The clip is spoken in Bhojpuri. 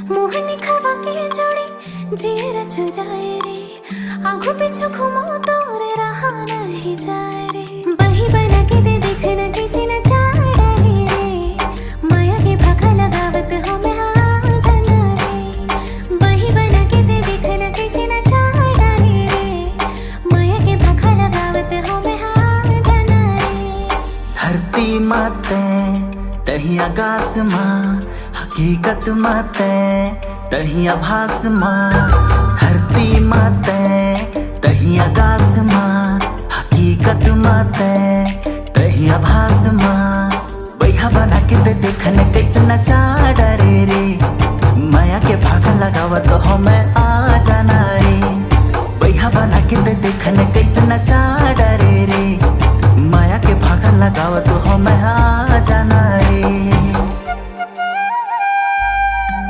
मोहनी खवा के जोड़ी जीरा चुराए रे, आंखों पीछू घूमो तो रे रहा नहीं जाए रे। बही बना के दे देखना किसी न चाड़ा रे, माया के भाखा लगावत हो मैं हाँ जाना रे। बही बना के दे देखना किसी न चाड़ा रे, माया के भाखा लगावत हो मैं हाँ जाना रे। धरती माते तही आकाश माँ, हकीकत माते तही आभास माँ। धरती माते तही आकाश माँ, हकीकत माते तही आभास माँ। बैहा बना के दे देखने कैसे नचा डरे रे।